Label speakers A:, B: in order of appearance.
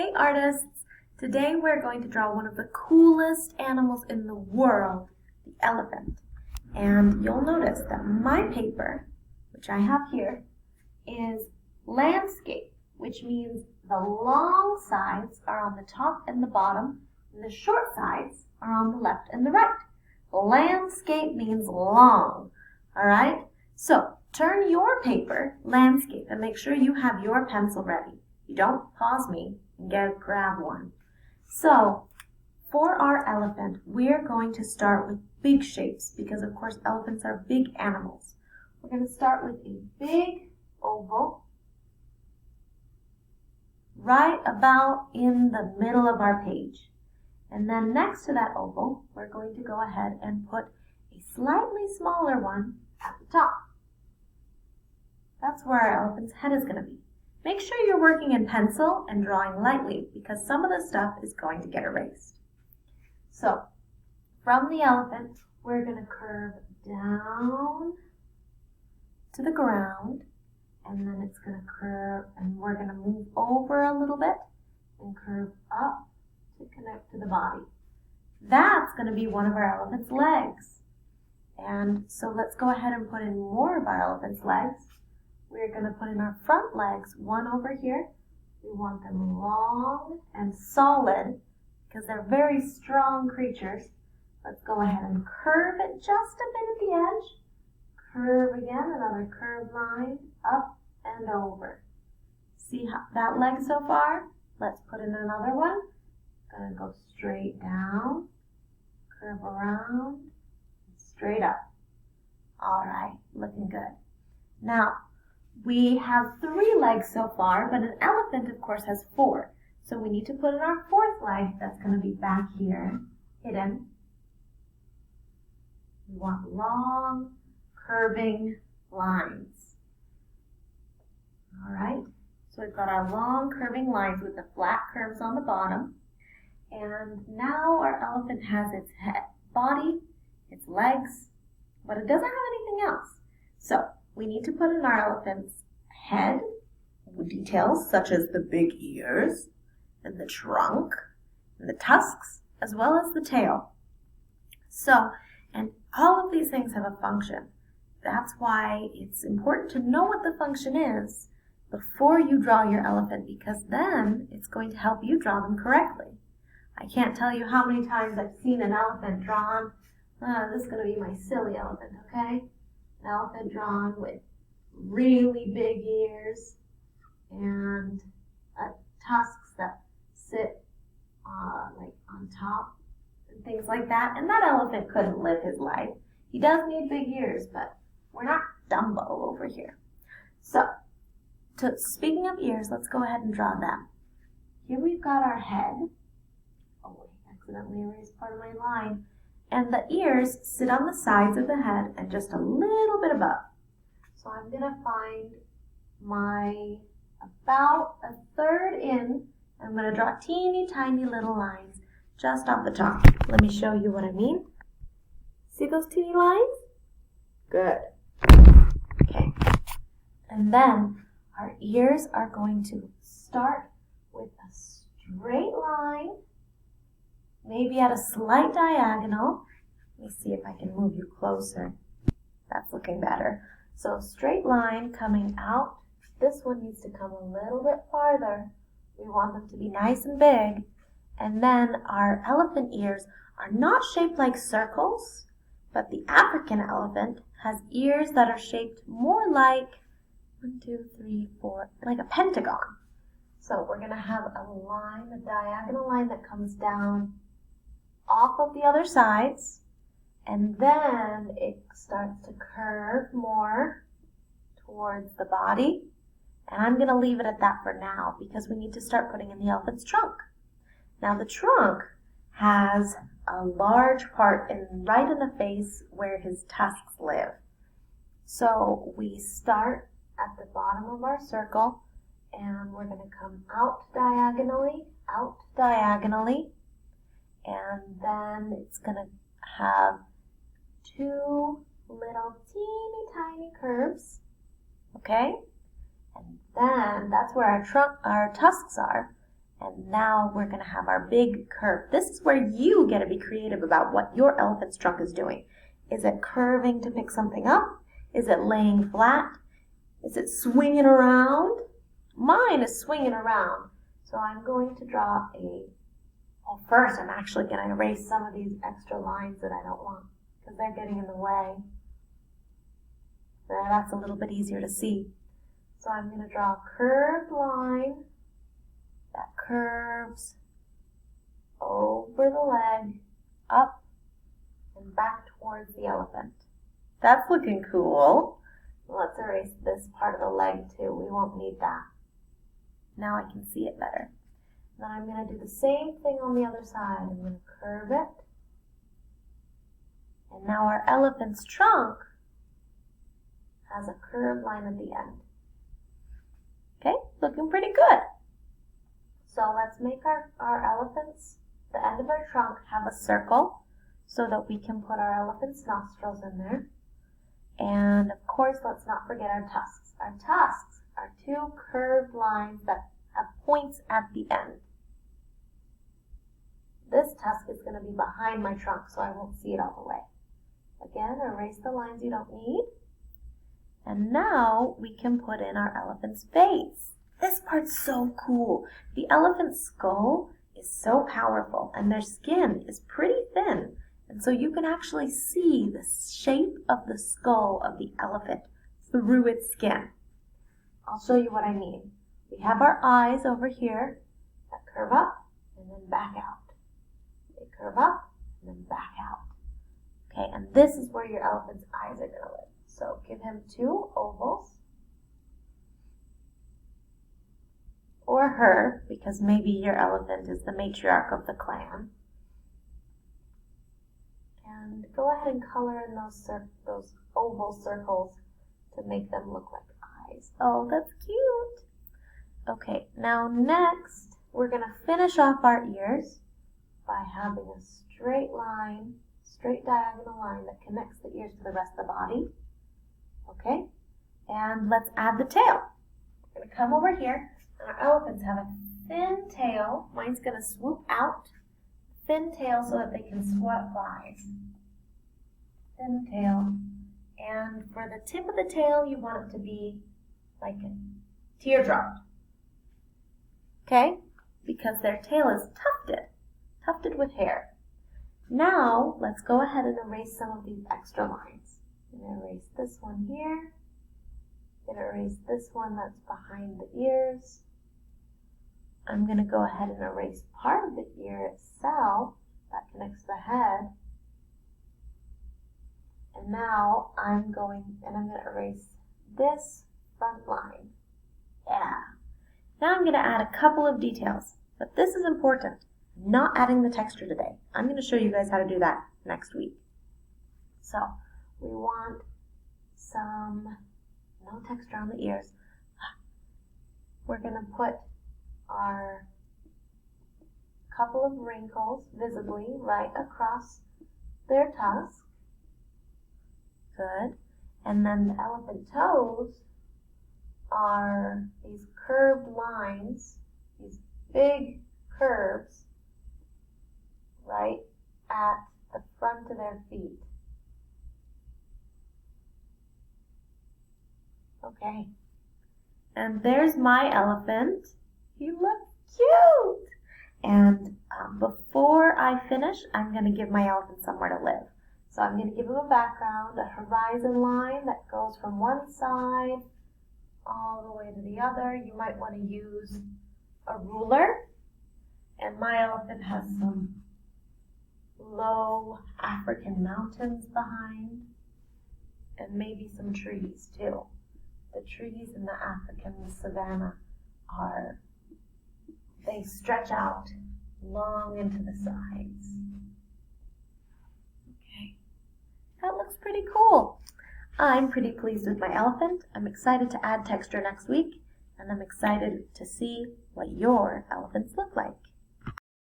A: Hey artists! Today we're going to draw one of the coolest animals in the world, the elephant. And you'll notice that my paper, which I have here, is landscape, which means the long sides are on the top and the bottom, and the short sides are on the left and the right. Landscape means long, all right? So turn your paper landscape and make sure you have your pencil ready. You don't pause me and grab one. So for our elephant, we're going to start with big shapes because of course elephants are big animals. We're going to start with a big oval right about in the middle of our page. And then next to that oval, we're going to go ahead and put a slightly smaller one at the top. That's where our elephant's head is going to be. Make sure you're working in pencil and drawing lightly because some of the stuff is going to get erased. So, from the elephant, we're going to curve down to the ground, and then it's going to curve, and we're going to move over a little bit and curve up to connect to the body. That's going to be one of our elephant's legs. And so let's go ahead and put in more of our elephant's legs. We're going to put in our front legs, one over here. We want them long and solid because they're very strong creatures. Let's go ahead and curve it just a bit at the edge. Curve again, another curved line, up and over. See that leg so far? Let's put in another one. Gonna go straight down, curve around, straight up. All right, looking good. Now, we have 3 legs so far, but an elephant, of course, has 4. So we need to put in our 4th leg that's going to be back here, hidden. We want long, curving lines. All right, so we've got our long, curving lines with the flat curves on the bottom. And now our elephant has its head, body, its legs, but it doesn't have anything else. So we need to put in our elephant's head details such as the big ears and the trunk and the tusks as well as the tail. So, and all of these things have a function. That's why it's important to know what the function is before you draw your elephant because then it's going to help you draw them correctly. I can't tell you how many times I've seen an elephant drawn. This is going to be my silly elephant, okay? An elephant drawn with really big ears and tusks that sit like on top and things like that. And that elephant couldn't live his life. He does need big ears, but we're not Dumbo over here. So, speaking of ears, let's go ahead and draw them. Here we've got our head. Oh, I accidentally erased part of my line. And the ears sit on the sides of the head and just a little bit above. So I'm going to find my about a third in. I'm going to draw teeny tiny little lines just off the top. Let me show you what I mean. See those teeny lines? Good. Okay. And then our ears are going to start with a straight line. Maybe at a slight diagonal. Let me see if I can move you closer. That's looking better. So straight line coming out. This one needs to come a little bit farther. We want them to be nice and big. And then our elephant ears are not shaped like circles, but the African elephant has ears that are shaped more like 1, 2, 3, 4, like a pentagon. So we're going to have a line, a diagonal line that comes down off of the other sides, and then it starts to curve more towards the body. And I'm going to leave it at that for now because we need to start putting in the elephant's trunk. Now the trunk has a large part right in the face where his tusks live. So we start at the bottom of our circle and we're going to come out diagonally, and then it's going to have 2 little teeny tiny curves, okay? And then that's where our tusks are, And now we're going to have our big curve. This is where you get to be creative about what your elephant's trunk is doing. Is it curving to pick something up? Is it laying flat? Is it swinging around? Mine is swinging around. So I'm going to draw well, first I'm actually going to erase some of these extra lines that I don't want because they're getting in the way. There, that's a little bit easier to see. So I'm going to draw a curved line that curves over the leg, up, and back towards the elephant. That's looking cool. Let's erase this part of the leg too. We won't need that. Now I can see it better. Then I'm going to do the same thing on the other side. I'm going to curve it. And now our elephant's trunk has a curved line at the end. Okay, looking pretty good. So let's make our elephant's, the end of our trunk, have a circle so that we can put our elephant's nostrils in there. And of course, let's not forget our tusks. Our tusks are two curved lines that have points at the end. This tusk is going to be behind my trunk, so I won't see it all the way. Again, erase the lines you don't need. And now we can put in our elephant's face. This part's so cool. The elephant's skull is so powerful, and their skin is pretty thin. And so you can actually see the shape of the skull of the elephant through its skin. I'll show you what I mean. We have our eyes over here that curve up and then back out. They curve up and then back out. Okay, and this is where your elephant's eyes are going to live. So give him two ovals. Or her, because maybe your elephant is the matriarch of the clan. And go ahead and color in those oval circles to make them look like eyes. Oh, that's cute. Okay, now next, we're going to finish off our ears by having a straight line, straight diagonal line that connects the ears to the rest of the body. Okay, and let's add the tail. We're going to come over here, and our elephants have a thin tail. Mine's going to swoop out, thin tail so that they can fly. Thin tail. And for the tip of the tail, you want it to be like a teardrop. Okay? Because their tail is tufted with hair. Now, let's go ahead and erase some of these extra lines. I'm going to erase this one here. I'm going to erase this one that's behind the ears. I'm going to go ahead and erase part of the ear itself that connects the head. And now I'm going to erase this front line. Yeah. Now I'm going to add a couple of details, but this is important. I'm not adding the texture today. I'm going to show you guys how to do that next week. So we want no texture on the ears. We're going to put our couple of wrinkles visibly right across their tusk. Good. And then the elephant toes are these curved lines, these big curves right at the front of their feet. Okay. And there's my elephant. He looks cute. And before I finish, I'm going to give my elephant somewhere to live. So I'm going to give him a background, a horizon line that goes from one side all the way to the other. You might want to use a ruler. And my elephant has some low African mountains behind, and maybe some trees too. The trees in the African savanna they stretch out long into the sides. Okay, that looks pretty cool. I'm pretty pleased with my elephant. I'm excited to add texture next week, and I'm excited to see what your elephants look like.